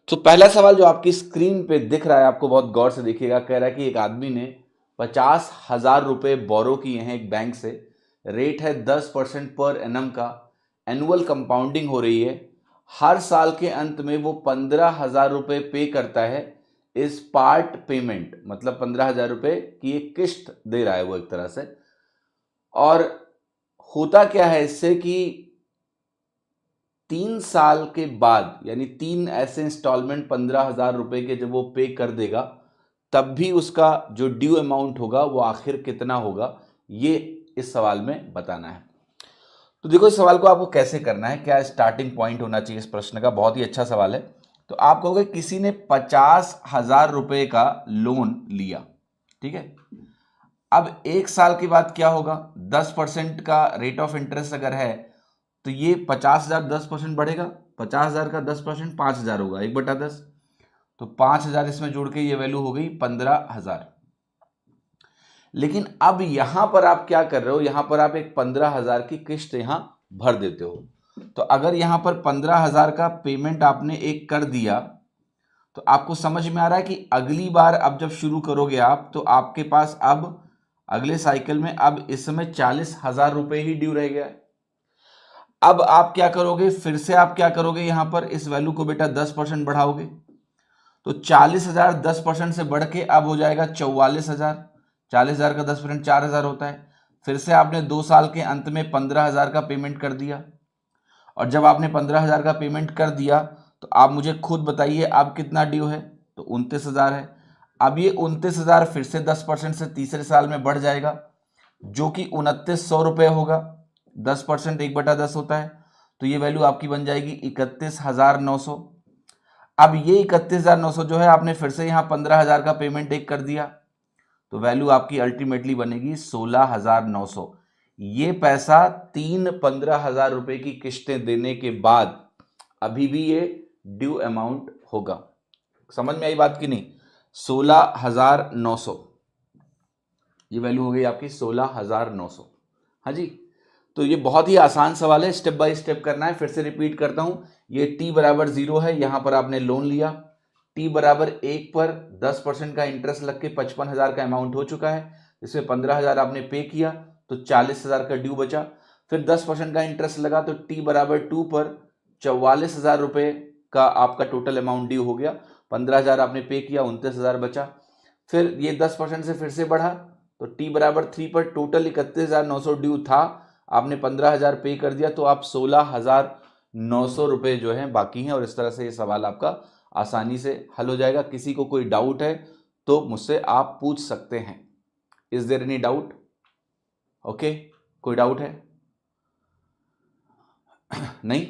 तो पहला सवाल जो आपकी स्क्रीन पे दिख रहा है, आपको बहुत गौर से देखिएगा। कह रहा है कि एक आदमी ने 50,000 रुपए बोरो किए हैं एक बैंक से, रेट है 10% पर एनम का, एनुअल कंपाउंडिंग हो रही है, हर साल के अंत में वो 15,000 रुपए पे करता है इस पार्ट पेमेंट, मतलब 15,000 रुपए की एक किश्त दे रहा है वो एक तरह से। और होता क्या है इससे कि 3 साल के बाद, यानी 3 ऐसे इंस्टॉलमेंट 15,000 रुपए के जब वो पे कर देगा, तब भी उसका जो ड्यू अमाउंट होगा वो आखिर कितना होगा, ये इस सवाल में बताना है। तो देखो, इस सवाल को आपको कैसे करना है, क्या स्टार्टिंग पॉइंट होना चाहिए इस प्रश्न का। बहुत ही अच्छा सवाल है। तो आप कहोगे किसी ने 50,000 रुपए का लोन लिया, ठीक है। अब एक साल के बाद क्या होगा, 10% का रेट ऑफ इंटरेस्ट अगर है तो ये 50,000 10% बढ़ेगा, 50,000 का 10% 5,000 होगा, 1/10। तो 5,000 इसमें जोड़ के ये वैल्यू हो गई 15,000। लेकिन अब यहां पर आप क्या कर रहे हो, यहां पर आप एक 15,000 की किश्त यहां भर देते हो। तो अगर यहां पर 15,000 का पेमेंट आपने एक कर दिया, तो आपको समझ में आ रहा है कि अगली बार अब जब शुरू करोगे आप, तो आपके पास अब अगले साइकिल में अब इस समय 40,000 रुपए ही ड्यू रह गया है। अब आप क्या करोगे, फिर से आप क्या करोगे, यहां पर इस वैल्यू को बेटा 10% बढ़ाओगे। तो 40,000 10% से बढ़ के अब हो जाएगा 44,000। 40,000 का 10% 4,000 होता है। फिर से आपने 2 साल के अंत में 15,000 का पेमेंट कर दिया। और जब आपने 15,000 का पेमेंट कर दिया, तो आप मुझे खुद बताइए अब कितना ड्यू है। तो 29,000 है। अब ये 29,000 फिर से 10% से तीसरे साल में बढ़ जाएगा, जो कि 2900 रुपये होगा। 10% 1/10 होता है। तो ये वैल्यू आपकी बन जाएगी 31,900। अब ये 31,900 जो है, आपने फिर से यहां 15,000 का पेमेंट एक कर दिया, तो वैल्यू आपकी अल्टीमेटली बनेगी 16,900। ये पैसा 15,000 रुपए की किश्तें देने के बाद अभी भी ये ड्यू अमाउंट होगा। समझ में आई बात की नहीं? 16,900 ये वैल्यू हो गई आपकी 16,900। हाँ जी। तो ये बहुत ही आसान सवाल है, स्टेप बाय स्टेप करना है। फिर से रिपीट करता हूं, ये t बराबर 0 है, यहां पर आपने लोन लिया, t बराबर 1 पर 10% का इंटरेस्ट लग के 55,000 का अमाउंट हो चुका है, जिसमें 15,000 आपने पे किया, तो 40,000 का ड्यू बचा। फिर 10% का इंटरेस्ट लगा, तो t बराबर 2 पर 44,000 रुपए का आपका टोटल अमाउंट ड्यू हो गया। 15,000 आपने पे किया, 29,000 बचा। फिर ये 10% से फिर से बढ़ा, तो t बराबर 3 पर टोटल 31,900 ड्यू था, आपने 15,000 पे कर दिया, तो आप 16,900 रुपए जो है बाकी हैं। और इस तरह से ये सवाल आपका आसानी से हल हो जाएगा। किसी को कोई डाउट है तो मुझसे आप पूछ सकते हैं। Is there any doubt? Okay, कोई डाउट है? नहीं?